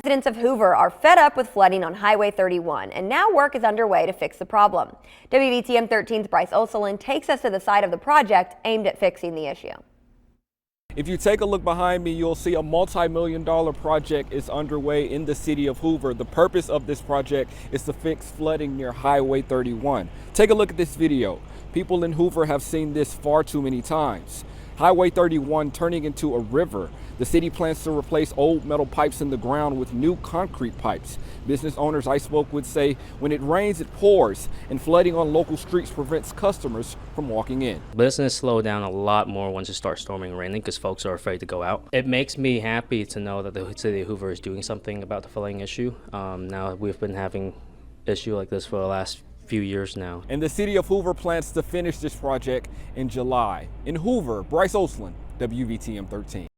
Residents of Hoover are fed up with flooding on Highway 31, and now work is underway to fix the problem. WVTM 13's Bryce Olselin takes us to the site of the project aimed at fixing the issue. If you take a look behind me, you'll see a multi-million-dollar project is underway in the city of Hoover. The purpose of this project is to fix flooding near Highway 31. Take a look at this video. People in Hoover have seen this far too many times. Highway 31 turning into a river. The city plans to replace old metal pipes in the ground with new concrete pipes. Business owners I spoke with say when it rains, it pours, and flooding on local streets prevents customers from walking in. Business slow down a lot more once it starts storming and raining because folks are afraid to go out. It makes me happy to know that the city of Hoover is doing something about the flooding issue. Now we've been having issue like this for the last few years now. And the city of Hoover plans to finish this project in July. In Hoover, Bryce Olselin, WVTM 13.